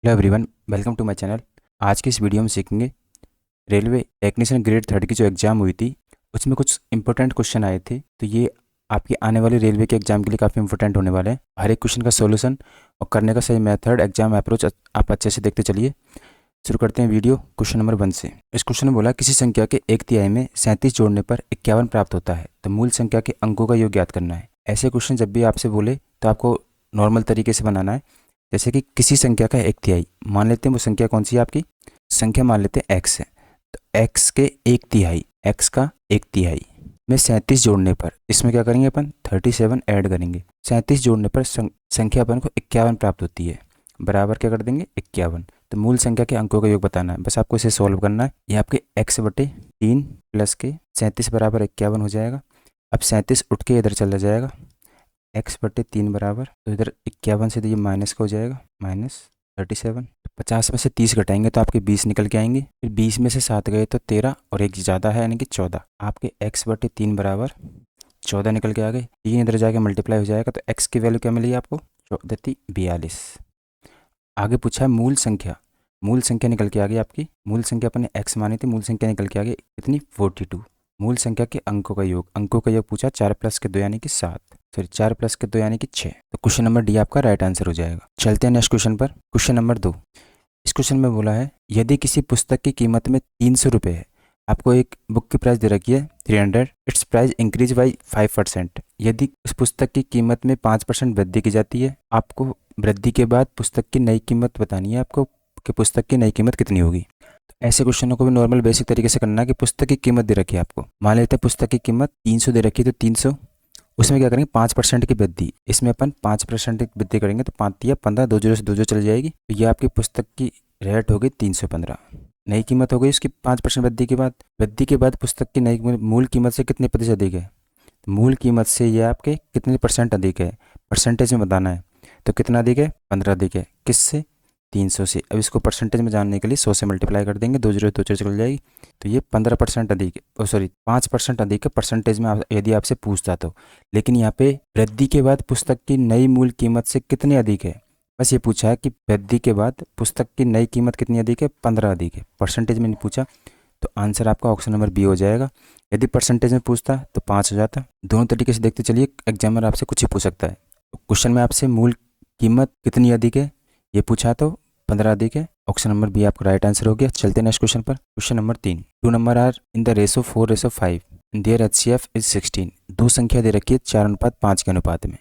Hello everyone, welcome to my channel. आज की इस वीडियो में सीखेंगे रेलवे टेक्नीशियन ग्रेड 3 की जो एग्ज़ाम हुई थी उसमें कुछ इंपॉर्टेंट क्वेश्चन आए थे। तो ये आपकी आने वाले रेलवे के एग्ज़ाम के लिए काफ़ी इंपॉर्टेंट होने वाले हैं। हर एक क्वेश्चन का सॉल्यूशन और करने का सही मेथड, एग्जाम अप्रोच आप अच्छे से देखते चलिए। शुरू करते हैं वीडियो क्वेश्चन नंबर 1 से। इस क्वेश्चन में बोला किसी संख्या के एक तिहाई में 37 जोड़ने पर 51 प्राप्त होता है, तो मूल संख्या के अंकों का योग ज्ञात करना है। ऐसे क्वेश्चन जब भी आपसे बोले तो आपको नॉर्मल तरीके से बनाना है। जैसे कि किसी संख्या का एक तिहाई, मान लेते हैं वो संख्या कौन सी है, आपकी संख्या मान लेते हैं एक्स है। तो एक्स के एक तिहाई, एक्स का एक तिहाई में 37 जोड़ने पर इसमें क्या करेंगे अपन 37 ऐड करेंगे। 37 जोड़ने पर संख्या अपन को 51 प्राप्त होती है, बराबर क्या कर देंगे 51। तो मूल संख्या के अंकों का योग बताना है, बस आपको इसे सॉल्व करना है। ये आपके x बटे 3 प्लस के 37 बराबर 51 हो जाएगा। अब 37 उठ के इधर चला जाएगा, x बटे 3 बराबर, तो इधर 51 से तो ये माइनस का हो जाएगा, -37। 50 में से 30 घटाएंगे तो आपके 20 निकल के आएंगे। फिर 20 में से 7 गए तो 13 और एक ज़्यादा है यानी कि 14। आपके x बटे 3 बराबर 14 निकल के आ गए। 3 इधर जाके मल्टीप्लाई हो जाएगा, तो x की वैल्यू क्या मिली आपको 42। आगे पूछा है मूल संख्या। मूल संख्या निकल के आ गई आपकी, मूल संख्या अपन ने x मानी थी, मूल संख्या निकल के आ गई कितनी 42। मूल संख्या के अंकों का योग, अंकों का योग पूछा 4 प्लस के 2 यानी कि 7, सॉरी 4 प्लस के 2 यानी कि 6। तो क्वेश्चन नंबर डी आपका राइट आंसर हो जाएगा। चलते हैं नेक्स्ट क्वेश्चन पर। Question number 2। इस क्वेश्चन में बोला है यदि किसी पुस्तक की कीमत में 300 रुपये है, आपको एक बुक की प्राइस दे रखी है 300, इट्स प्राइस इंक्रीज बाई 5%। यदि उस पुस्तक की कीमत में 5% वृद्धि की जाती है, आपको वृद्धि के बाद पुस्तक की नई कीमत बतानी है आपको कि पुस्तक की नई कीमत कितनी होगी। तो ऐसे क्वेश्चनों को भी नॉर्मल बेसिक तरीके से करना है कि पुस्तक की कीमत दे रखी है आपको, मान लेते हैं पुस्तक की कीमत 300 दे रखी है, तो 300 उसमें क्या करेंगे 5% की वृद्धि, इसमें अपन 5% की वृद्धि करेंगे तो 5 या 15, 2 जीरो से 2 जीरो चल जाएगी। तो ये आपकी पुस्तक की रेट हो गई 315, नई कीमत हो गई उसकी 5% वृद्धि के बाद। वृद्धि के बाद पुस्तक की नई मूल कीमत से कितने प्रतिशत अधिक है, मूल कीमत से ये आपके कितने परसेंट अधिक है, परसेंटेज में बताना है। तो कितना अधिक है 15 अधिक है, किससे 300 से। अब इसको परसेंटेज में जानने के लिए 100 से मल्टीप्लाई कर देंगे, 2 जीरो 2 जीरो चल जाएगी। तो ये 15% अधिक है, सॉरी 5% अधिक है परसेंटेज में यदि आपसे पूछता तो। लेकिन यहाँ पे वृद्धि के बाद पुस्तक की नई मूल कीमत से कितने अधिक है, बस ये पूछा है कि वृद्धि के बाद पुस्तक की नई कीमत कितनी अधिक है 15 अधिक है, परसेंटेज में नहीं पूछा। तो आंसर आपका ऑप्शन नंबर बी हो जाएगा। यदि परसेंटेज में पूछता तो 5 हो जाता। दोनों तरीके से देखते चलिए, एग्जामिनर आपसे कुछ ही पूछ सकता है। क्वेश्चन में आपसे मूल कीमत कितनी अधिक है ये पूछा तो 15 अधिक है, ऑप्शन नंबर बी आपका राइट आंसर हो गया। चलते हैं नेक्स्ट क्वेश्चन पर। Question number 3। 2 number are in the ratio 4:5, their HCF is 16। दो संख्या दे रखी है 4:5 के अनुपात में,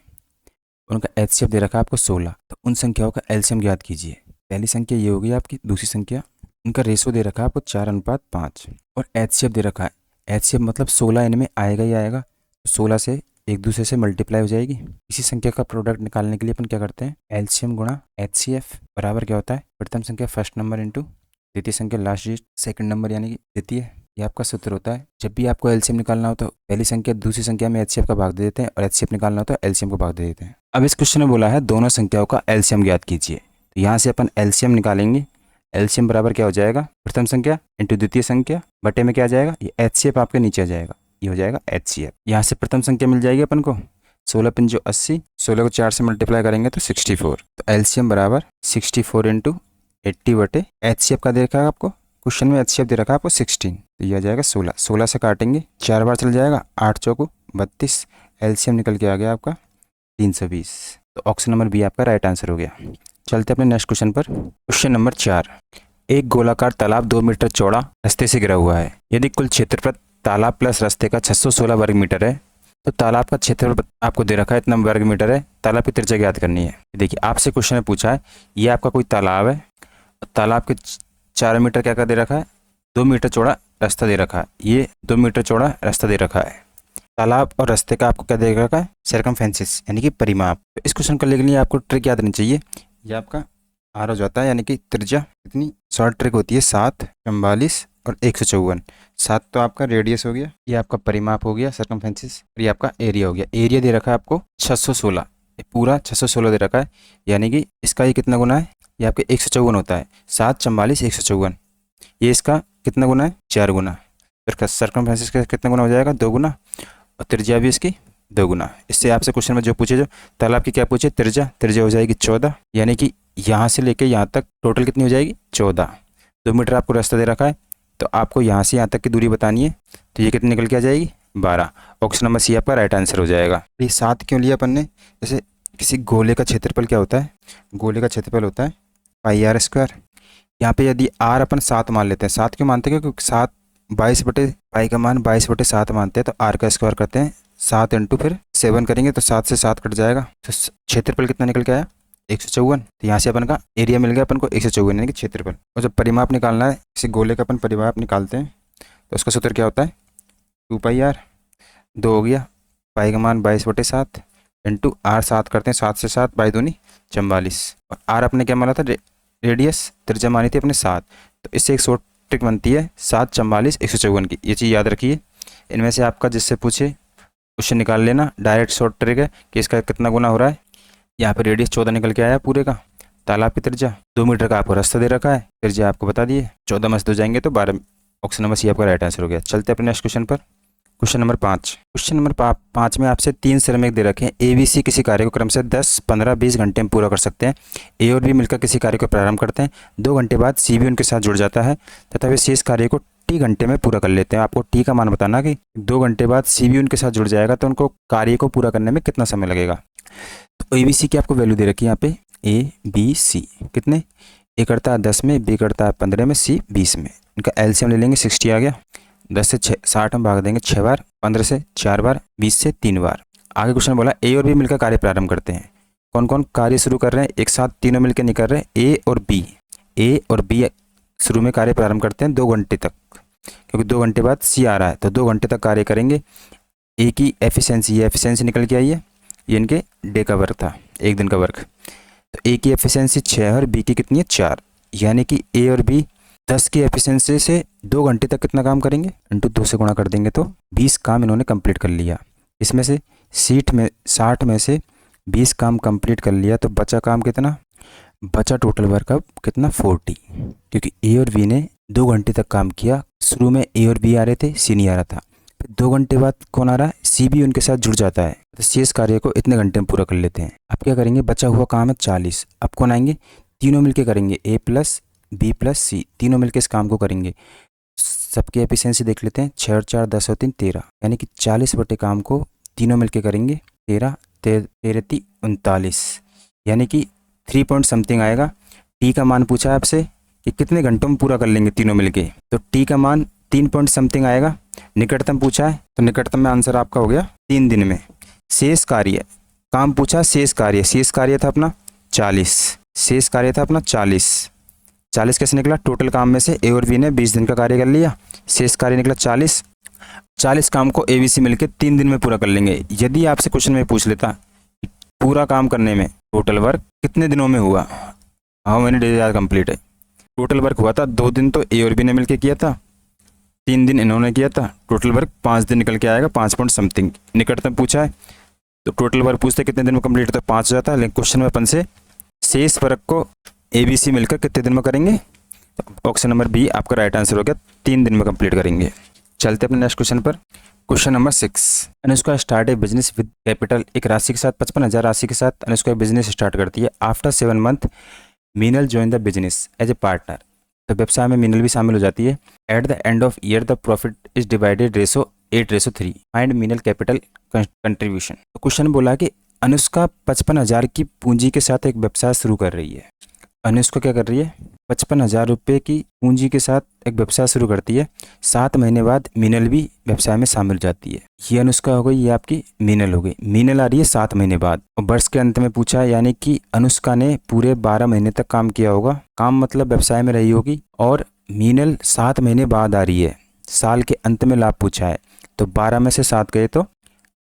उनका HCF दे रखा है आपको 16। तो उन संख्याओं का एलसीएम ज्ञात कीजिए। पहली संख्या ये होगी आपकी, दूसरी संख्या, उनका रेशो दे रखा है आपको 4:5 और HCF दे रखा है। HCF मतलब 16 इनमें आएगा ही आएगा, तो 16 से एक दूसरे से मल्टीप्लाई हो जाएगी। इसी संख्या का प्रोडक्ट निकालने के लिए अपन क्या करते हैं, एलसीएम गुणा HCF बराबर क्या होता है, प्रथम संख्या फर्स्ट नंबर इंटू द्वितीय संख्या लास्ट डिजिट सेकंड नंबर यानी कि द्वितीय। ये आपका सूत्र होता है। जब भी आपको एलसीएम निकालना हो तो पहली संख्या दूसरी संख्या में HCF का भाग दे देते हैं, और HCF निकालना हो तो एलसीएम को भाग दे देते हैं। अब इस क्वेश्चन में बोला है दोनों संख्याओं का एलसीएम ज्ञात कीजिए। तो यहाँ से अपन एलसीएम निकालेंगे। एलसीएम बराबर क्या हो जाएगा, प्रथम संख्या इंटू द्वितीय संख्या बटे में क्या आ जाएगा, ये HCF आपके नीचे आ जाएगा, ये हो जाएगा HCF। यहाँ से प्रथम संख्या मिल जाएगी अपन को 16 × 80, 16 को 4 से मल्टीप्लाई करेंगे तो 64। तो एलसीएम बराबर 64 × 80 बटे HCF का दे रखा है आपको, क्वेश्चन में HCF दे रखा है आपको 16, तो ये आ जाएगा 16। 16 से काटेंगे 4 बार चल जाएगा, 8 चौको 32, एलसीएम निकल के आ गया आपका 320। तो ऑप्शन नंबर बी आपका राइट आंसर हो गया। चलते अपने नेक्स्ट क्वेश्चन पर। Question number 4। एक गोलाकार तालाब 2 मीटर चौड़ा रास्ते से घिरा हुआ है। यदि कुल क्षेत्रफल तालाब प्लस रास्ते का 616 वर्ग मीटर है, तो तालाब का क्षेत्रफल आपको दे रखा है इतना वर्ग मीटर है, तालाब की त्रिज्या ज्ञात करनी है। देखिए आपसे क्वेश्चन में पूछा है, ये आपका कोई तालाब है, तालाब के 4 मीटर क्या दे रखा है, 2 मीटर चौड़ा रास्ता दे रखा है, ये 2 मीटर चौड़ा रास्ता दे रखा है। तालाब और रास्ते का आपको क्या दे रखा है, सर्कमफेरेंस यानी कि परिमाप। तो इस क्वेश्चन को लेने के लिए आपको ट्रिक याद रहनी चाहिए। ये आपका आर हो जाता है, यानी कि त्रिज्या कितनी शॉर्ट ट्रिक होती है 7, 44 और 154। 7 तो आपका रेडियस हो गया, ये आपका परिमाप हो गया सर्कमफेरेंस, और ये आपका एरिया हो गया। एरिया दे रखा है आपको 616, पूरा 616 दे रखा है, यानी कि इसका ये कितना गुना है, ये आपके 154 होता है। 7, 44, 154, ये इसका कितना गुना है 4 गुना। फिर सर्कमफेरेंस का कितना गुना हो जाएगा 2 गुना, और त्रिज्या भी इसकी 2 गुना। इससे आपसे क्वेश्चन में जो पूछे, जो तालाब की क्या पूछे त्रिज्या हो जाएगी 14, यानी कि यहाँ से लेके यहाँ तक टोटल कितनी हो जाएगी 14। 2 मीटर आपको रास्ता दे रखा है, तो आपको यहाँ से यहाँ तक की दूरी बतानी है, तो ये कितनी निकल के आ जाएगी 12। ऑप्शन नंबर सी आपका राइट आंसर हो जाएगा। ये 7 क्यों लिया अपन ने? जैसे किसी गोले का क्षेत्रफल क्या होता है? गोले का क्षेत्रफल होता है पाई आर स्क्वायर। यहाँ पे यदि आर अपन 7 मान लेते हैं, 7 क्यों मानते हैं? क्योंकि 7 22 पाई का मान 22/7 मानते हैं, तो आर का स्क्वायर करते हैं 7 इंटू फिर 7 करेंगे तो 7 से 7 कट जाएगा, तो क्षेत्रफल कितना निकल के आया 154। तो यहाँ से अपन का एरिया मिल गया अपन को 154 यानी कि क्षेत्रफल। और जब परिमाप निकालना है किसी गोले का अपन परिमाप निकालते हैं तो उसका सूत्र क्या होता है 2 पाई आर। 2 हो गया, पाई का मान 22/7 इंटू आर 7 करते हैं, 7 से 7 बाई दूनी 44। और आर अपने क्या माना था रेडियस, त्रिज्या मानी थी अपने 7, तो इससे एक शॉर्ट ट्रिक बनती है 7 44 154 की, ये चीज़ याद रखिए। इनमें से आपका जिससे पूछे क्वेश्चन निकाल लेना, डायरेक्ट शॉर्ट ट्रिक है कि इसका कितना गुना हो रहा है। यहाँ पे रेडियस 14 निकल के आया पूरे का, तालाब की त्रिज्या 2 मीटर का आपको रास्ता दे रखा है, त्रिज्या आपको बता दिए, 14 में से 2 जाएंगे तो 12। ऑप्शन नंबर सी आपका राइट आंसर हो गया। चलते अपने नेक्स्ट क्वेश्चन पर। Question number 5। क्वेश्चन नंबर 5 में आपसे 3 श्रमिक दे रखे हैं। ए बी सी किसी कार्य को क्रम से 10 15 20 घंटे में पूरा कर सकते हैं। ए और बी मिलकर किसी कार्य को प्रारंभ करते हैं, 2 घंटे बाद सी भी उनके साथ जुड़ जाता है तथा वे शेष कार्य को टी घंटे में पूरा कर लेते हैं। आपको टी का मान बताना कि 2 घंटे बाद सी भी उनके साथ जुड़ जाएगा तो उनको कार्य को पूरा करने में कितना समय लगेगा। तो ए बी सी की आपको वैल्यू दे रखी है यहाँ पे, ए बी सी कितने, ए करता है 10 में, बी करता है 15 में, सी 20 में। इनका एलसीएम ले लेंगे 60 आ गया, 10 से 60 में भाग देंगे 6 बार, 15 से 4 बार, 20 से 3 बार। आगे क्वेश्चन बोला ए और बी मिलकर कार्य प्रारंभ करते हैं। कौन कौन कार्य शुरू कर रहे हैं? एक साथ तीनों मिलकर नहीं कर रहे हैं, ए और बी शुरू में कार्य प्रारंभ करते हैं 2 घंटे तक, क्योंकि 2 घंटे बाद सी आ रहा है तो 2 घंटे तक कार्य करेंगे। ए की एफिशिएंसी, ये एफिशिएंसी निकल के आई है, ये इनके डे का वर्क था, एक दिन का वर्क। तो ए की एफिशिएंसी 6 और बी की कितनी है 4, यानी कि ए और बी 10 की एफिशिएंसी से 2 घंटे तक कितना काम करेंगे, इंटू 2 से गुणा कर देंगे तो 20 काम इन्होंने कंप्लीट कर लिया। इसमें से 60 में से 20 काम कंप्लीट कर लिया, तो बचा काम कितना, बचा टोटल वर्क अब कितना 40, क्योंकि ए और बी ने 2 घंटे तक काम किया। शुरू में ए और बी आ रहे थे, सी नहीं आ रहा था, फिर 2 घंटे बाद कौन आ रहा है, सी भी उनके साथ जुड़ जाता है, तो शेष कार्य को इतने घंटे में पूरा कर लेते हैं। अब क्या करेंगे, बचा हुआ काम है 40, अब कौन आएंगे, तीनों मिलके करेंगे, ए प्लस बी प्लस सी, तीनों मिलकर इस काम को करेंगे। सबकी एफिशिएंसी देख लेते हैं, 6 और 4 10 और 3 13, यानी कि 40 बटे काम को तीनों मिलकर करेंगे, 13 13 39, यानी कि 3 पॉइंट समथिंग आएगा। टी का मान पूछा है आपसे कि कितने घंटों में पूरा कर लेंगे तीनों मिलके, तो टी का मान 3 पॉइंट समथिंग आएगा। निकटतम पूछा है तो निकटतम में आंसर आपका हो गया 3 दिन में। शेष कार्य काम पूछा, शेष कार्य था अपना 40, शेष कार्य था अपना 40 कैसे निकला, टोटल काम में से ए और बी ने 20 दिन का कार्य कर लिया, शेष कार्य निकला 40 काम को ए बी सी मिलकर 3 दिन में पूरा कर लेंगे। यदि आपसे क्वेश्चन में पूछ लेता पूरा काम करने में टोटल वर्क कितने दिनों में हुआ, how many days are complete है, टोटल वर्क हुआ था 2 दिन तो ए और बी ने मिलकर किया था, 3 दिन इन्होंने किया था, टोटल वर्क 5 दिन निकल के आएगा, 5 पॉइंट समथिंग। निकटतम पूछा है तो टोटल वर्क पूछते कितने दिन में कंप्लीट होता है, 5 हो जाता है, लेकिन क्वेश्चन में अपन से शेष वर्क को ए बी सी मिलकर कितने दिन में करेंगे, तो ऑप्शन नंबर बी आपका राइट आंसर हो गया, 3 दिन में कंप्लीट करेंगे। चलते अपने नेक्स्ट क्वेश्चन पर। Question number 6। Anushka start A business with capital, एक राशि के साथ 55,000 राशि के साथ अनुष्का बिजनेस स्टार्ट करती है। After 7 month Meenal join the business as a partner, तो व्यवसाय में मीनल भी शामिल हो जाती है। At the end of year the profit is divided ratio 8:3, find Meenal capital contribution. तो क्वेश्चन बोला कि अनुष्का 55,000 की पूंजी के साथ एक व्यवसाय शुरू कर रही है। अनुष्का क्या कर रही है, 55,000 रुपये की पूंजी के साथ एक व्यवसाय शुरू करती है। 7 महीने बाद मीनल भी व्यवसाय में शामिल हो जाती है। ये अनुष्का हो गई, ये आपकी मीनल हो गई। मीनल आ रही है 7 महीने बाद, और वर्ष के अंत में पूछा है, यानी कि अनुष्का ने पूरे 12 महीने तक काम किया होगा, काम मतलब व्यवसाय में रही होगी, और मीनल 7 महीने बाद आ रही है, साल के अंत में लाभ पूछा है, तो 12 में से 7 गए तो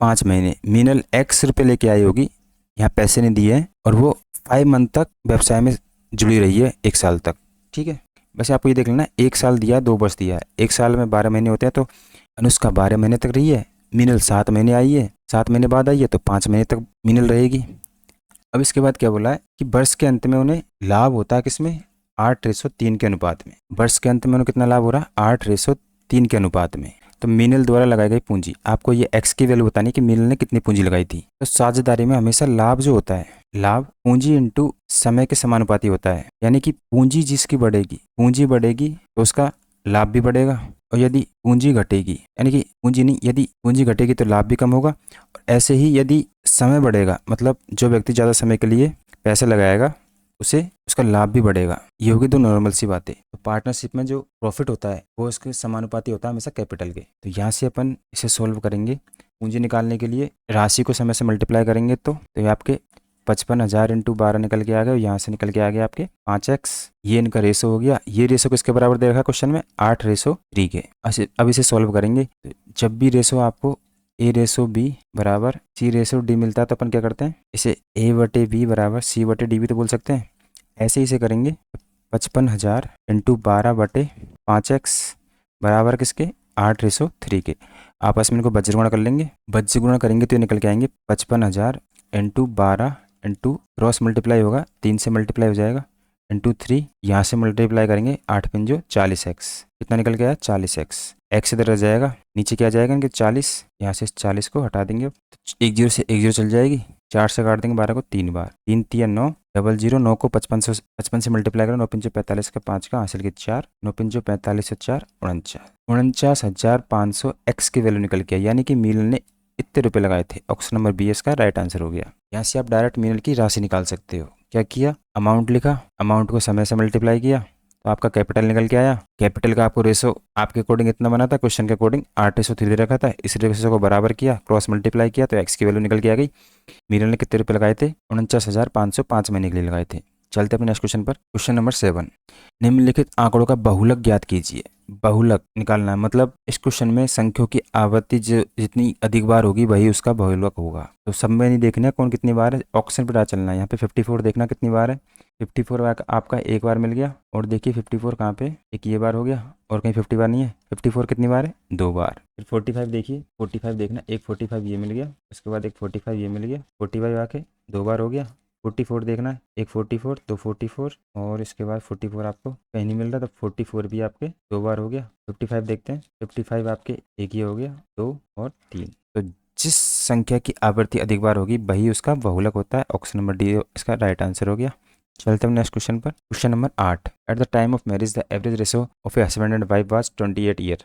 5 महीने। मीनल X रुपये लेके आई होगी, यहाँ पैसे नहीं दिए हैं, और वो 5 मंथ तक व्यवसाय में जुड़ी रही है, 1 साल तक। ठीक है, वैसे आपको ये देख लेना, 1 साल दिया है, 2 वर्ष दिया है, 1 साल में 12 महीने होते हैं, तो अनुष्का 12 महीने तक रही है, मीनल 7 महीने आई है, 7 महीने बाद आई है, तो 5 महीने तक मीनल रहेगी। अब इसके बाद क्या बोला है कि वर्ष के अंत में उन्हें लाभ होता है किसमें, 8:3 के अनुपात में। वर्ष के अंत में उन्हें कितना लाभ हो रहा है, 8:3 के अनुपात में। तो मीनल द्वारा लगाई गई पूंजी, आपको ये एक्स की वैल्यू बतानी कि मीनल ने कितनी पूंजी लगाई थी। तो साझेदारी में हमेशा लाभ जो होता है, लाभ पूंजी इंटू समय के समानुपाती होता है, यानी कि पूंजी जिसकी बढ़ेगी, पूंजी बढ़ेगी तो उसका लाभ भी बढ़ेगा, और यदि पूंजी घटेगी, यानी कि पूंजी नहीं, यदि पूंजी घटेगी तो लाभ भी कम होगा। और ऐसे ही यदि समय बढ़ेगा, मतलब जो व्यक्ति ज़्यादा समय के लिए पैसा लगाएगा उसे उसका लाभ भी बढ़ेगा। ये होगी दो नॉर्मल सी बातें। तो पार्टनरशिप में जो प्रॉफिट होता है वो उसके समानुपाती होता है हमेशा कैपिटल के। तो यहाँ से अपन इसे सोल्व करेंगे। पूंजी निकालने के लिए राशि को समय से मल्टीप्लाई करेंगे तो ये आपके 55,000 इंटू 12 निकल के आ गया, यहाँ से निकल के आ गया आपके 5x। ये इनका रेशो हो गया। ये रेशो किसके बराबर दे रखा है क्वेश्चन में? 8:3 के। अब इसे सॉल्व करेंगे। तो जब भी रेशो आपको A/B बराबर C/D मिलता है तो अपन क्या करते हैं, इसे A/B बराबर C/D भी तो बोल सकते हैं। ऐसे ही इसे करेंगे। 55,000 इंटू 12/5x बराबर किसके? 8:3 के। आपस में इनको बज्र गुणा कर लेंगे। बज्र गुणा करेंगे तो ये निकल के आएंगे 55,000 इंटू 12 इंटू क्रॉस मल्टीप्लाई होगा, 3 से मल्टीप्लाई हो जाएगा, इंटू 3, यहाँ से मल्टीप्लाई करेंगे 8×5 40x। कितना निकल गया? 40x। एक्स इधर रह जाएगा, नीचे क्या जाएगा इनके 40, यहाँ से 40 को हटा देंगे। तो 1 0 से 1 0 चल जाएगी, 4 से काट देंगे 12 को 3 बार, 3 3 9, 00, 9 को 55 से मल्टीप्लाई करो, 9 5 45 का 5 का हासिल के 4, 9 5 45 से 4 49, 49,500 एक्स की वैल्यू निकल के आई, यानी कि मीनल ने इतने रुपए लगाए थे। ऑप्शन नंबर बी इसका राइट आंसर हो गया। यहाँ से आप डायरेक्ट मीनल की राशि निकाल सकते हो। क्या किया? अमाउंट लिखा, अमाउंट को समय से मल्टीप्लाई किया तो आपका कैपिटल निकल के आया। कैपिटल का आपको रेशो आपके अकॉर्डिंग इतना बना था, क्वेश्चन के अकॉर्डिंग 8:3 दे रखा था, इस रेशो को बराबर किया, क्रॉस मल्टीप्लाई किया तो एक्स की वैल्यू निकल के आ गई। मीनल ने कितने रुपए लगाए थे? 49,505 महीने के लिए लगाए थे। चलते अपने नेक्स्ट क्वेश्चन पर। क्वेश्चन नंबर 7, निम्नलिखित आंकड़ों का बहुलक ज्ञात कीजिए। बहुलक निकालना है, मतलब इस क्वेश्चन में संख्यों की आवृत्ति जितनी अधिक बार होगी वही उसका बहुलक होगा। तो सब में नहीं देखना है कौन कितनी बार है, ऑप्शन पर चलना है। यहाँ पे 54 देखना कितनी बार है। 54 आपका एक बार मिल गया, और देखिए 54 कहाँ पे, एक ये बार हो गया, और कहीं 50 बार नहीं है। 54 कितनी बार है? 2 बार। फिर 45 देखिए, 45 देखना, एक 45 ये मिल गया, उसके बाद एक 45 ये मिल गया, 45 आके 2 बार हो गया। 44 देखना है, एक 44, दो 44, और इसके बाद 44 आपको कहीं नहीं मिल रहा, तो 44 भी आपके 2 बार हो गया। 55 देखते हैं, 55 आपके एक ही हो गया, 2 और 3। तो जिस संख्या की आवृत्ति अधिक बार होगी वही उसका बहुलक होता है। ऑप्शन नंबर डी इसका राइट आंसर हो गया। चलते हैं नेक्स्ट क्वेश्चन पर। Question number 8, at the time of marriage the average ratio of a husband and wife was 28 year.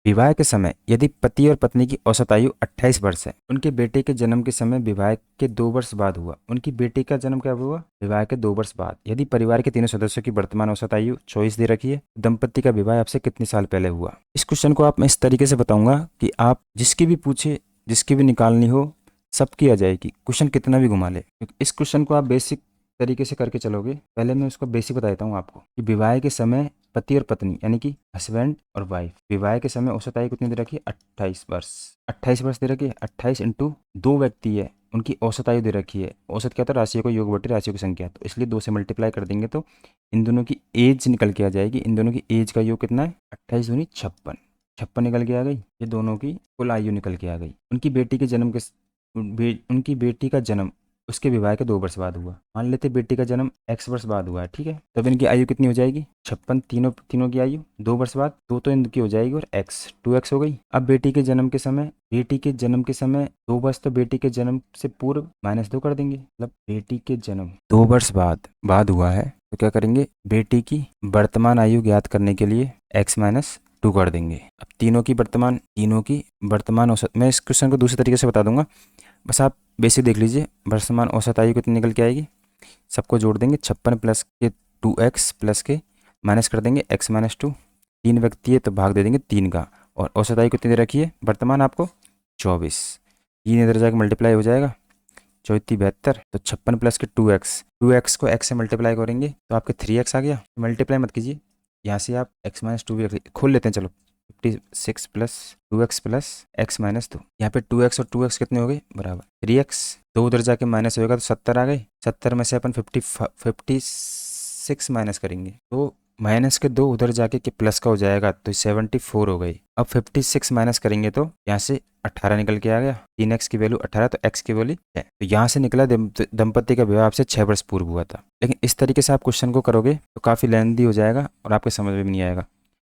विवाह के समय यदि पति और पत्नी की औसत आयु 28 वर्ष है, उनके बेटे के जन्म के समय विवाह के 2 वर्ष बाद हुआ। उनकी बेटी का जन्म कब हुआ? विवाह के 2 वर्ष बाद। यदि परिवार के तीनों सदस्यों की वर्तमान औसत आयु 24 दे रखी है, दंपति का विवाह आपसे कितने साल पहले हुआ? इस क्वेश्चन को आप मैं इस तरीके से बताऊंगा कि आप जिसकी भी पूछे, जिसकी भी निकालनी हो, सबकी आ जाएगी, क्वेश्चन कितना भी घुमा ले। क्योंकि इस क्वेश्चन को आप बेसिक तरीके से करके चलोगे। पहले मैं उसको बेसिक बता देता हूँ आपको कि विवाह के समय पति और पत्नी यानी कि हस्बैंड और वाइफ, विवाह के समय औसत आयु कितनी दे रखी है? 28 वर्ष। 28 वर्ष दे रखी है। 28 इंटू 2 व्यक्ति है, उनकी औसत आयु दे रखी है। औसत क्या था? राशियों को योग बटे राशियों की संख्या, तो इसलिए 2 से मल्टीप्लाई कर देंगे तो इन दोनों की एज निकल के आ जाएगी। इन दोनों की एज का योग कितना है? 28 दूनी 56, 56 निकल के आ गई। ये दोनों की कुल आयु निकल के आ गई। उनकी बेटी के जन्म के उनकी बेटी का जन्म उसके विवाह के 2 वर्ष बाद हुआ। मान लेते बेटी का जन्म x वर्ष बाद हुआ है, ठीक है। तब इनकी आयु कितनी हो जाएगी? 56, तीनों की आयु 2 वर्ष बाद, 2 तो इनकी हो जाएगी, और x 2x हो गई। अब बेटी के जन्म के समय 2 वर्ष, तो बेटी के जन्म से पूर्व -2 कर देंगे, मतलब बेटी के जन्म 2 वर्ष बाद हुआ है, तो क्या करेंगे? बेटी की वर्तमान आयु ज्ञात करने के लिए x - 2 कर देंगे। अब तीनों की वर्तमान औसत, मैं इस क्वेश्चन को दूसरे तरीके से बता दूंगा, बस आप बेसिक देख लीजिए। वर्तमान औसत आयु कितनी निकल के आएगी? सबको जोड़ देंगे, 56 प्लस के 2x प्लस के माइनस कर देंगे x - 2। 3 व्यक्ति है तो भाग दे देंगे 3 का, और औसत आयु कितनी दे रखी है वर्तमान आपको? 24। 3 इधर जाकर मल्टीप्लाई हो जाएगा, 24 72, तो 56 प्लस के 2x को x से मल्टीप्लाई करेंगे तो आपके 3x आ गया। मल्टीप्लाई मत कीजिए, यहाँ से आप x - 2 भी खोल लेते हैं। चलो 56 प्लस 2x प्लस x - 2, यहाँ पे 2x और 2x कितने हो गए? बराबर 3x। 2 उधर जाके माइनस होगा तो 70 आ गए। 70 में से अपन 56 माइनस करेंगे तो माइनस के 2 उधर जाके के प्लस का हो जाएगा, तो 74 हो गई। अब 56 माइनस करेंगे तो यहाँ से 18 निकल के आ गया। 3x की वैल्यू 18, तो x की वैल्यू 6। तो यहाँ से निकला दंपति का विवाह आपसे 6 वर्ष पूर्व हुआ था। लेकिन इस तरीके से आप क्वेश्चन को करोगे तो काफ़ी लेंथी हो जाएगा और आपके समझ में भी नहीं आएगा।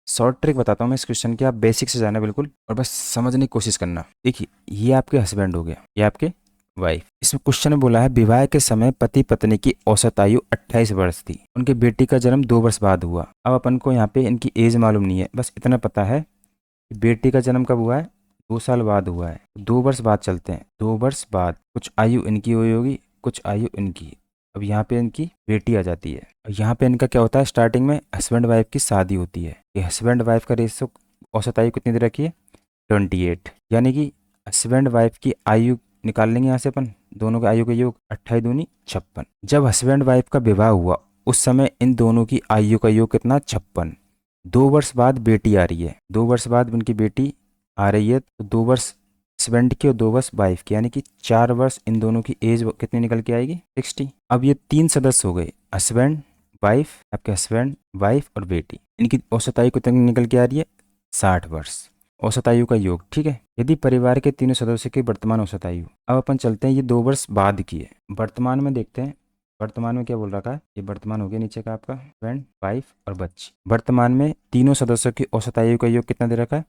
शॉर्ट ट्रिक बताता हूँ मैं इस क्वेश्चन की, आप बेसिक से जाना बिल्कुल और बस समझने की कोशिश करना। देखिए ये आपके हस्बैंड हो गया, ये आपके वाइफ। इसमें क्वेश्चन में बोला है विवाह के समय पति पत्नी की औसत आयु 28 वर्ष थी, उनके बेटी का जन्म 2 वर्ष बाद हुआ। अब अपन को यहाँ पे इनकी एज मालूम नहीं है, बस इतना पता है कि बेटी का जन्म कब हुआ है, 2 साल बाद हुआ है। 2 वर्ष बाद चलते हैं, 2 वर्ष बाद कुछ आयु इनकी हुई होगी, कुछ आयु इनकी। अब यहाँ पे इनकी बेटी आ जाती है। यहाँ पे इनका क्या होता है, स्टार्टिंग में हस्बैंड वाइफ की शादी होती है। ये हस्बैंड वाइफ का रेशो औसत आयु कितनी दे रखी है, 28। यानी कि हस्बैंड वाइफ की आयु निकाल लेंगे यहाँ से अपन, दोनों के आयु का योग 28 दूनी 56। जब हस्बैंड वाइफ का विवाह हुआ उस समय इन दोनों की आयु का योग कितना, 56। 2 वर्ष बाद बेटी आ रही है, 2 वर्ष बाद उनकी बेटी आ रही है, तो 2 वर्ष हस्बैंड की और 2 वर्ष वाइफ की, यानी कि 4 वर्ष इन दोनों की एज कितनी निकल के आएगी, 60। अब ये 3 सदस्य हो गए, हस्बैंड वाइफ, आपके हस्बैंड वाइफ और बेटी। इनकी औसत आयु कितनी निकल के आ रही है, 60 वर्ष। औसत आयु का योग, ठीक है। यदि परिवार के तीनों सदस्यों की वर्तमान औसत आयु, अब अपन चलते हैं ये 2 वर्ष बाद की है, वर्तमान में देखते हैं। वर्तमान में क्या बोल रखा है, ये वर्तमान हो गया नीचे का आपका हस्बैंड वाइफ और बच्ची। वर्तमान में तीनों सदस्यों की औसत आयु का योग कितना दे रखा है,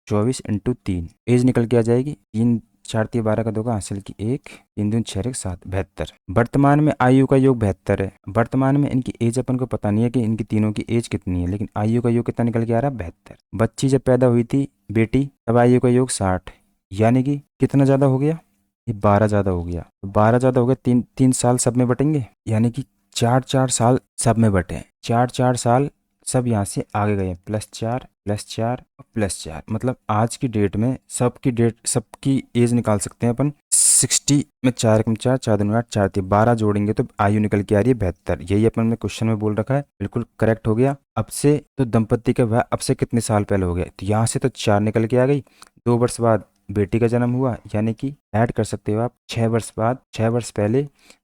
24 × 3। एज निकल के आ जाएगी 3 4 3 12 का 2 का हासिल की 1, 3 दूनी 6 7, 72। वर्तमान में आयु का योग 72 है। वर्तमान में इनकी एज अपन को पता नहीं है कि इनकी तीनों की एज कितनी है, लेकिन आयु का योग कितना निकल के आ रहा है, 72। बच्ची जब पैदा हुई थी बेटी, तब आयु का योग 60, यानी कि कितना ज़्यादा हो गया, ये 12 ज़्यादा हो गया। तो 12 ज़्यादा हो गया, 3 साल सब में बटेंगे, यानी कि 4 साल सब में बटे, 4 साल सब यहाँ से आगे गए, +4 +4 +4। मतलब आज की डेट में सबकी एज निकाल सकते हैं अपन। 60 में 4 कम 4 4 दूनी 8 4 3 12 जोड़ेंगे तो आयु निकल के आ रही है 72। यही अपन ने क्वेश्चन में बोल रखा है, बिल्कुल करेक्ट हो गया। अब से तो दंपत्ति का विवाह अब से कितने साल पहले हो गया, तो यहाँ से तो 4 निकल के आ गई। 2 वर्ष बाद बेटी का जन्म हुआ, यानी कि ऐड कर सकते हो आप, 6 वर्ष बाद, 6 वर्ष पहले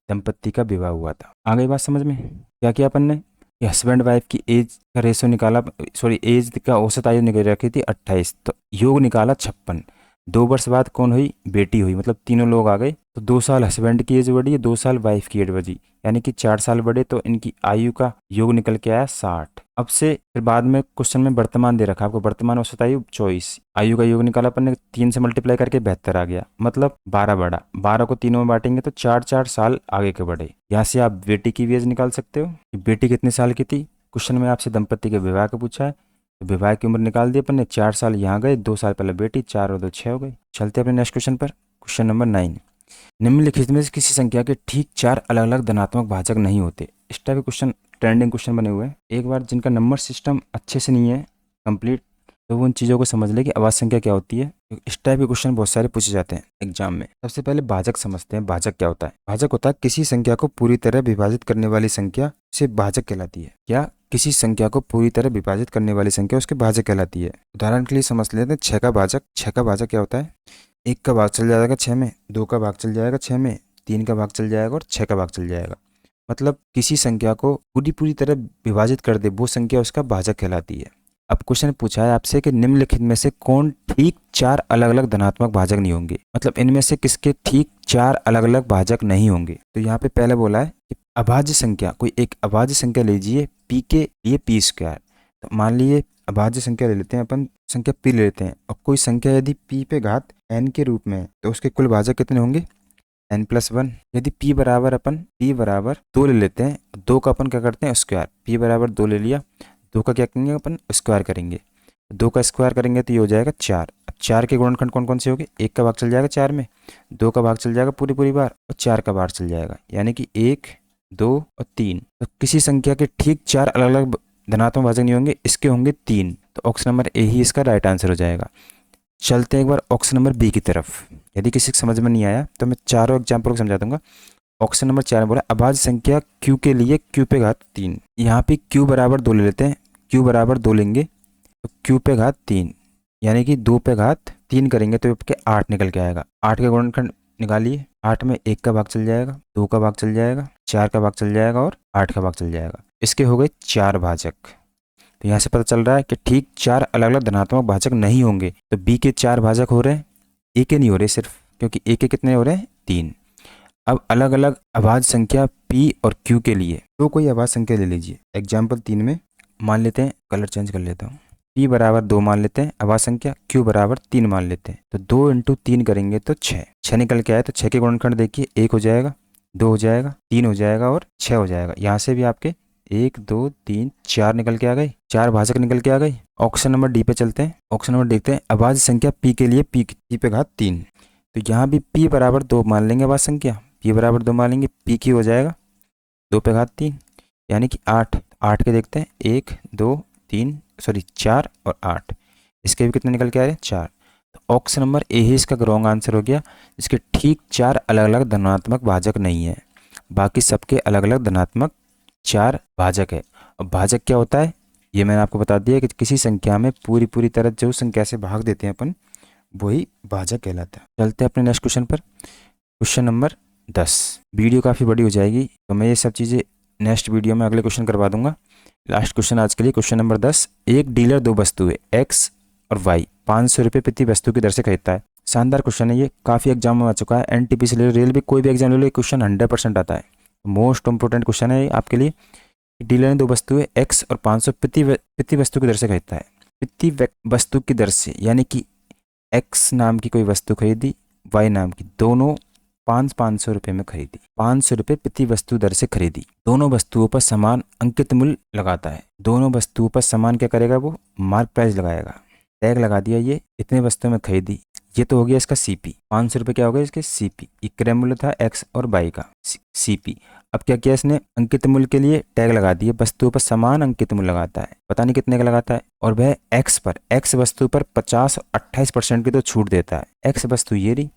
दंपत्ति का विवाह हुआ था। आ गई बात समझ में। क्या किया अपन ने, हस्बैंड वाइफ की एज का रेशो निकाला, सॉरी एज का औसत आयु निकल रखी थी 28, तो योग निकाला 56। 2 वर्ष बाद कौन हुई, बेटी हुई, मतलब तीनों लोग आ गए। तो 2 साल हस्बैंड की एज बढ़ी, 2 साल वाइफ की एज बढ़ी, यानी कि 4 साल बढ़े, तो इनकी आयु का योग निकल के आया 60। अब से फिर बाद में क्वेश्चन में वर्तमान दे रखा आपको, वर्तमान औसत आयु 24, आयु का योग निकाला अपन ने, 3 से मल्टीप्लाई करके 72 आ गया, मतलब 12 बढ़ा। 12 को तीनों में बांटेंगे तो 4 साल आगे के बढ़े। यहाँ से आप बेटी की भी एज निकाल सकते हो कि बेटी कितने साल की थी। क्वेश्चन में आपसे दंपत्ति के विवाह का पूछा है, तो विवाह की उम्र निकाल दी अपन ने, 4 साल यहाँ गए, 2 साल पहले बेटी, 4 और 2 6 हो गए। चलते अपने नेक्स्ट क्वेश्चन पर, क्वेश्चन नंबर 9। निम्नलिखित में से किसी संख्या के ठीक 4 अलग अलग धनात्मक भाजक नहीं होते। इस टाइप के क्वेश्चन ट्रेंडिंग क्वेश्चन बने हुए हैं। एक बार जिनका नंबर सिस्टम अच्छे से नहीं है कंप्लीट, तो वो उन चीज़ों को समझ ले कि अभाज्य संख्या क्या होती है। इस टाइप के क्वेश्चन बहुत सारे पूछे जाते हैं एग्जाम में। सबसे पहले भाजक समझते हैं, भाजक क्या होता है। भाजक होता है किसी संख्या को पूरी तरह विभाजित करने वाली संख्या, से भाजक कहलाती है। क्या, किसी संख्या को पूरी तरह विभाजित करने वाली संख्या उसके भाजक कहलाती है। उदाहरण के लिए समझ लेते हैं 6 का भाजक। 6 का भाजक क्या होता है, 1 का भाग चल जाएगा 6 में, 2 का भाग चल जाएगा 6 में, 3 का भाग चल जाएगा और 6 का भाग चल जाएगा। मतलब किसी संख्या को पूरी तरह विभाजित कर दे, वो संख्या उसका भाजक कहलाती है। अब क्वेश्चन पूछा है आपसे कि निम्नलिखित में से कौन ठीक 4 अलग अलग धनात्मक भाजक नहीं होंगे, मतलब इनमें से किसके ठीक 4 अलग अलग भाजक नहीं होंगे। तो यहाँ पे पहले बोला है कि अभाज्य संख्या, कोई एक अभाज्य संख्या लीजिए p के लिए p²। तो मान लीजिए अभाज्य संख्या ले लेते हैं अपन, संख्या p ले लेते हैं, और कोई संख्या यदि p पे घात n के रूप में है तो उसके कुल भाजक कितने होंगे, n+1। यदि p बराबर 2 ले लेते हैं, 2 का अपन क्या करते हैं स्क्वायर, p बराबर 2 ले लिया, 2 का क्या करेंगे अपन स्क्वायर करेंगे, 2 का स्क्वायर करेंगे तो ये हो जाएगा 4। अब 4 के गुणनखंड कौन कौन से होंगे, 1 का भाग चल जाएगा 4 में, 2 का भाग चल जाएगा पूरी बार, और 4 का भाग चल जाएगा, यानी कि 1 2 और 3। तो किसी संख्या के ठीक 4 अलग अलग धनात्मक भाजक नहीं होंगे, इसके होंगे 3। तो ऑप्शन नंबर ए ही इसका राइट आंसर हो जाएगा। चलते हैं एक बार ऑप्शन नंबर बी की तरफ। यदि किसी को समझ में नहीं आया तो मैं चारों एग्जाम्पल को समझा दूंगा। ऑप्शन नंबर 4 में बोला अभाज्य संख्या q के लिए q पे घात 3। यहाँ पे q बराबर 2 ले लेते हैं, q बराबर 2 लेंगे तो q पे घात 3, यानी कि 2 पे घात 3 करेंगे तो आपके 8 निकल के आएगा। 8 के गुणनखंड निकालिए, 8 में 1 का भाग चल जाएगा, 2 का भाग चल जाएगा, 4 का भाग चल जाएगा और 8 का भाग चल जाएगा। इसके हो गए 4 भाजक। तो यहाँ से पता चल रहा है कि ठीक 4 अलग अलग धनात्मक भाजक नहीं होंगे। तो बी के 4 भाजक हो रहे हैं, ए के नहीं हो रहे सिर्फ, क्योंकि ए के कितने हो रहे हैं 3। अब अलग अलग अभाज्य संख्या p और q के लिए तो कोई अभाज्य संख्या ले लीजिए। एग्जाम्पल 3 में मान लेते हैं, कलर चेंज कर लेता हूँ, P बराबर 2 मान लेते हैं अभाज्य संख्या, Q बराबर 3 मान लेते हैं। तो 2 इंटू 3 करेंगे तो 6, 6 निकल के आए तो 6 के गुणनखंड देखिए, 1 हो जाएगा, 2 हो जाएगा, 3 हो जाएगा और 6 हो जाएगा। यहाँ से भी आपके 1 2 3 4 निकल के आ गए, 4 भाजक निकल के आ गए। ऑप्शन नंबर डी पे चलते हैं। ऑप्शन नंबर देखते हैं अभाज्य संख्या P के लिए P पे घात 3। तो यहाँ भी P बराबर 2 मान लेंगे अभाज्य संख्या, P बराबर 2 मान लेंगे, P की हो जाएगा 2 पे घात 3 यानी कि 8। 8 के देखते हैं 1 2 3 4 और 8, इसके भी कितने निकल के आ रहे हैं 4। तो ऑप्शन नंबर ए ही इसका रॉन्ग आंसर हो गया, इसके ठीक 4 अलग अलग धनात्मक भाजक नहीं है, बाकी सबके अलग अलग धनात्मक 4 भाजक है। अब भाजक क्या होता है ये मैंने आपको बता दिया कि किसी संख्या में पूरी तरह जो संख्या से भाग देते हैं अपन, वही भाजक कहलाता है। चलते हैं अपने नेक्स्ट क्वेश्चन पर। Question number 10। वीडियो काफ़ी बड़ी हो जाएगी तो मैं ये सब चीज़ें नेक्स्ट वीडियो में अगले क्वेश्चन करवा दूंगा। लास्ट क्वेश्चन आज के लिए क्वेश्चन नंबर 10। एक डीलर दो वस्तुएं एक्स और वाई 500 रुपये प्रति वस्तु की दर से खरीदता है। शानदार क्वेश्चन है ये, काफ़ी एग्जाम में आ चुका है, एनटीपी से ले रेलवे कोई भी एग्जाम ले लो क्वेश्चन 100% आता है। मोस्ट इंपोर्टेंट क्वेश्चन है आपके लिए। डीलर ने दो वस्तुएं एक्स और 500 प्रति वस्तु की दर से खरीदता है। प्रति वस्तु की दर से यानी कि एक्स नाम की कोई वस्तु खरीदी, वाई नाम की, दोनों 500 रुपये में खरीदी, 500 रुपये प्रति वस्तु दर से खरीदी। दोनों वस्तुओं पर समान अंकित मूल्य लगाता है। दोनों वस्तुओं पर समान क्या करेगा वो मार्क प्राइस लगाएगा। टैग लगा दिया, ये इतने वस्तुओं में खरीदी, ये तो हो गया इसका सीपी। 500 रुपये क्या हो गया इसके सीपी। क्रय मूल्य था एक्स और वाई का सीपी। अब क्या किया इसने अंकित मूल्य के लिए टैग लगा दिए, वस्तुओं पर समान अंकित मूल्य लगाता है, पता नहीं कितने का लगाता है, और वह एक्स वस्तु पर 50 और 28% की तो छूट देता है। एक्स वस्तु ये रही,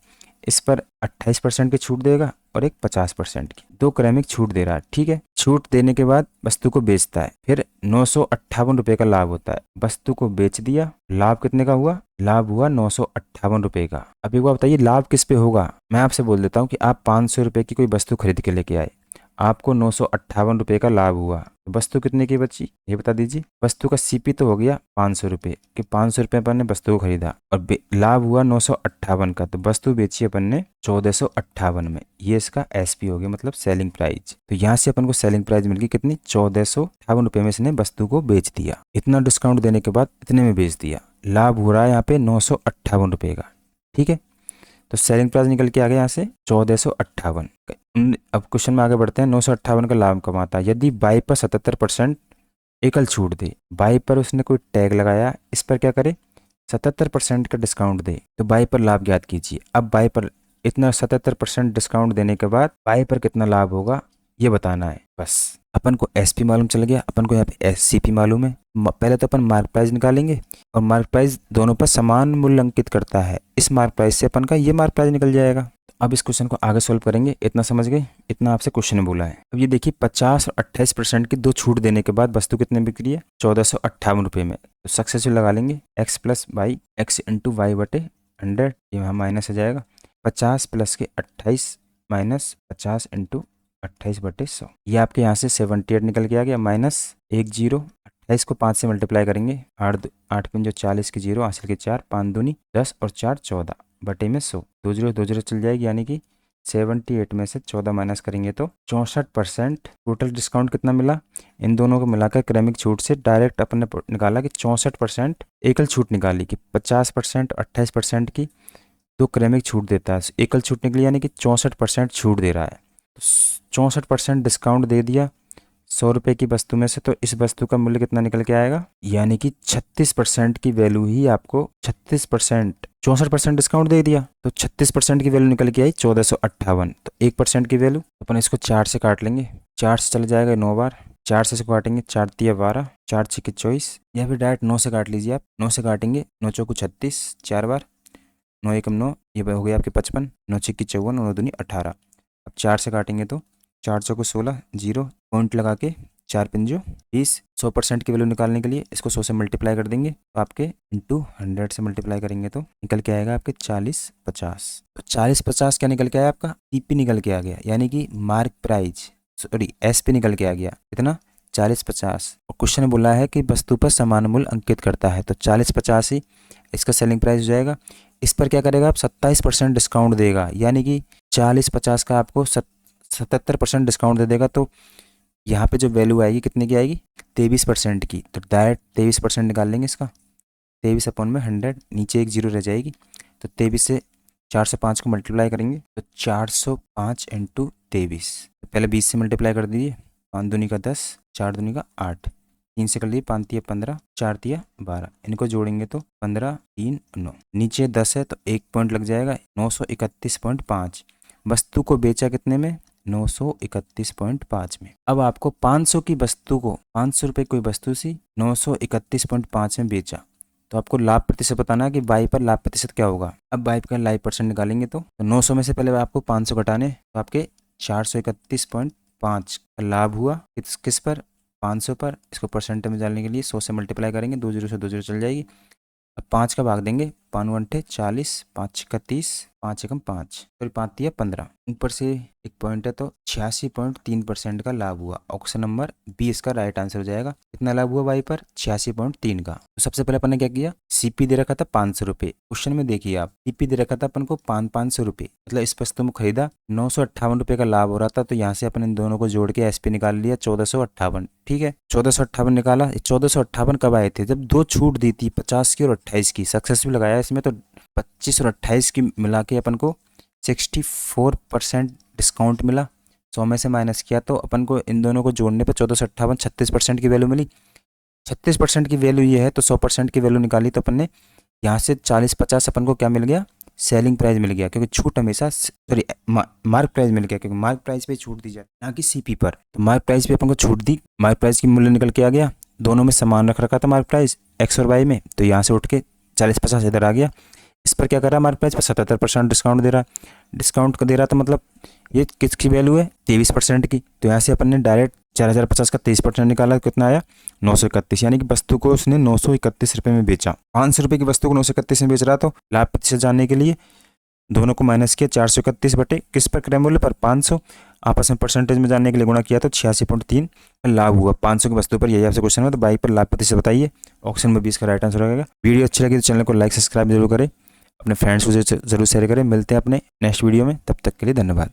इस पर 28% की छूट देगा और एक 50% की, दो क्रमिक छूट दे रहा है। ठीक है, छूट देने के बाद वस्तु को बेचता है, फिर 958 रुपये का लाभ होता है। वस्तु को बेच दिया, लाभ कितने का हुआ, लाभ हुआ 958 रुपये का। अब एक बार बताइए लाभ किस पे होगा। मैं आपसे बोल देता हूँ कि आप 500 रुपये की कोई वस्तु खरीद के लेके आए, आपको 958 रुपये का लाभ हुआ, वस्तु कितने की बची ये बता दीजिए। वस्तु का सीपी तो हो गया 500 रुपये कि 500 रुपये अपन ने वस्तु को खरीदा और लाभ हुआ 958 का, तो वस्तु बेची अपन ने 1458 में, ये इसका एसपी हो गया, मतलब सेलिंग प्राइस। तो यहाँ से अपन को सेलिंग प्राइस मिल गई कितनी, 1458 रुपये में इसने वस्तु को बेच दिया। इतना डिस्काउंट देने के बाद इतने में बेच दिया, लाभ हो रहा है यहाँ पे 958 रुपये का। ठीक है, तो सेलिंग प्राइस निकल के आ गया यहाँ से 1458। अब क्वेश्चन में आगे बढ़ते हैं। 958 का लाभ कमाता है यदि बाई पर 77% एकल छूट दे। बाई पर उसने कोई टैग लगाया, इस पर क्या करे 77% का डिस्काउंट दे, तो बाई पर लाभ ज्ञात कीजिए। अब बाई पर इतना 77% डिस्काउंट देने के बाद बाई पर कितना लाभ होगा ये बताना है। बस अपन को एसपी मालूम चल गया, अपन को यहाँ पे एससीपी मालूम है। पहले तो अपन मार्क प्राइस निकालेंगे और मार्क प्राइस दोनों पर समान मूल्य अंकित करता है, इस मार्क प्राइस से अपन का ये मार्क प्राइस निकल जाएगा। अब इस क्वेश्चन को आगे सॉल्व करेंगे। इतना समझ गए, इतना आपसे क्वेश्चन बोला है। अब ये देखिए 50 और 28% की दो छूट देने के बाद वस्तु कितने बिक रही है 1458 रुपये में। तो सक्सेसफुल लगा लेंगे X plus Y, X into Y बटे 100, ये वहाँ माइनस हो जाएगा। 50 प्लस के 28 माइनस 50 इंटू 28 बटे 100, ये आपके यहाँ से 78 निकल के आ गया, माइनस 10। 28 को 5 से मल्टीप्लाई करेंगे, 8 पिन जो 40 की 0 हासिल के 4, 5 दूनी 10 और 4 14 बटे में 100, 2 0 चल जाएगी, यानी कि 78 में से 14 माइनस करेंगे तो 64%। टोटल डिस्काउंट कितना मिला, इन दोनों को मिलाकर क्रमिक छूट से डायरेक्ट अपन ने निकाला कि 64% एकल छूट निकाली कि 50% 28% की दो क्रमिक छूट देता है। एकल छूट निकली यानी कि 64% छूट दे रहा है, तो 64% डिस्काउंट दे दिया 100 रुपये की वस्तु में से, तो इस वस्तु का मूल्य कितना निकल के आएगा, यानी कि 36% की वैल्यू ही आपको 36%, 64% डिस्काउंट दे दिया तो 36% की वैल्यू निकल के आई 1458। तो 1% की वैल्यू अपन इसको 4 से काट लेंगे, 4 से चल जाएगा 9 बार, 4 से इसको काटेंगे 4 तिया 12, 4 6 24, या फिर डायरेक्ट 9 से काट लीजिए आप। 9 से काटेंगे 9 चौको 36, 4 बार, 9 एकम 9, ये हो गया आपके 55, 9 6 54, 9 दूनी 18। अब 4 से काटेंगे तो 4 चौको 16, 0 पॉइंट लगा के 4 पिंजो 20। 100% की वैल्यू निकालने के लिए इसको 100 से मल्टीप्लाई कर देंगे, तो आपके इंटू 100 से मल्टीप्लाई करेंगे तो निकल के आएगा आपके 40-50। तो 40-50 क्या निकल के आया आपका, सीपी निकल के आ गया, यानी कि मार्क प्राइस, सॉरी एसपी निकल के आ गया कितना 40-50। और क्वेश्चन बोला है कि वस्तु पर समान मूल्य अंकित करता है, तो 40-50 ही इसका सेलिंग प्राइस हो जाएगा। इस पर क्या करेगा आप 27% डिस्काउंट देगा, यानी कि 40-50 का आपको 77% डिस्काउंट दे देगा, तो यहाँ पे जो वैल्यू आएगी कितने की आएगी 23% की, तो डायरेक्ट 23% निकाल लेंगे इसका। 23 अपॉन में 100, नीचे एक जीरो रह जाएगी। तो 23 से 405 को मल्टीप्लाई करेंगे तो 405 इंटू 23। तो पहले 20 से मल्टीप्लाई कर दीजिए, 5 दूनी का 10, 4 दूनी का 8, 3 से कर लीजिए, 5 तिया 15, 4 तिया 12, इनको जोड़ेंगे तो 15, 3, 9, नीचे 10 है तो 1 पॉइंट लग जाएगा, 931.5। वस्तु को बेचा कितने में? 931.5 में। अब आपको 500 की वस्तु को, 500 रुपये कोई वस्तु सी 931.5 में बेचा, तो आपको लाभ प्रतिशत बताना है कि वाई पर लाभ प्रतिशत क्या होगा। अब वाई का लाभ परसेंट निकालेंगे तो 900 में से पहले आपको 500 घटाने, तो आपके 431.5 का लाभ हुआ। किस पर? 500 पर। इसको परसेंटेज में डालने के लिए 100 से मल्टीप्लाई करेंगे, 2 जीरो से 2 जीरो चल जाएगी। अब 5 का भाग देंगे, 5 1 40, 5 6 30, 5 एकम 5, सॉरी 5 तिया 15, ऊपर से एक पॉइंट है तो 86.3% का लाभ हुआ। ऑप्शन नंबर बी इसका राइट आंसर हो जाएगा। कितना लाभ हुआ वाई पर? 86.3 का। तो सबसे पहले अपन ने क्या किया, सीपी दे रखा था 500 रुपये। क्वेश्चन में देखिए आप, सीपी दे रखा था अपन को 500 रुपये, मतलब इस वस्तु में खरीदा, 958 रुपये का लाभ हो रहा था। तो यहाँ से अपन इन दोनों को जोड़ के एसपी निकाल लिया 1458। ठीक है, 1458 निकाला। 1458 कब आए थे? जब दो छूट दी थी, 50 की और 28 की। सक्सेस भी लगाया इसमें, तो 25 और 28 की मिला के अपन को 64% डिस्काउंट मिला। 100 में से माइनस किया तो अपन को इन दोनों को जोड़ने पर 1458 36% की वैल्यू मिली। 36% की वैल्यू ये है, तो 100% की वैल्यू निकाली तो अपन ने यहाँ से 40-50 अपन को क्या मिल गया? सेलिंग प्राइस मिल गया, क्योंकि छूट हमेशा, सॉरी मार्क प्राइस मिल गया, क्योंकि मार्क प्राइस पे छूट दी जाती है ना कि सीपी पर। तो मार्क प्राइस पे अपन को छूट दी, मार्क प्राइस की मूल्य निकल के आ गया। दोनों में समान रख रखा था मार्क प्राइस एक्स और वाई में, तो यहाँ से उठ के 40-50 इधर आ गया। इस पर क्या कर रहा है मार्क प्राइस पर? 77% डिस्काउंट दे रहा है। डिस्काउंट को दे रहा था, मतलब ये किसकी वैल्यू है? 23% की। तो यहाँ से अपन ने डायरेक्ट 4050 का 23% निकाला, कितना आया? 931। यानी कि वस्तु को उसने 931 रुपये में बेचा। 500 रुपये की वस्तु को 931 में बेच रहा, तो लाभ प्रतिशत जानने के लिए दोनों को माइनस किया, 431 बटे किस पर? क्रय मूल्य पर 500, आपस में परसेंटेज में जानने के लिए गुणा किया तो 86.3 लाभ हुआ 500 की वस्तु पर। यही आपसे क्वेश्चन है, तो बाई पर लाभ प्रतिशत बताइए। ऑप्शन में 20 का राइट आंसर रहेगा। वीडियो अच्छी लगी तो चैनल को लाइक सब्सक्राइब जरूर करें, अपने फ्रेंड्स को जरूर शेयर करें। मिलते हैं अपने नेक्स्ट वीडियो में, तब तक के लिए धन्यवाद।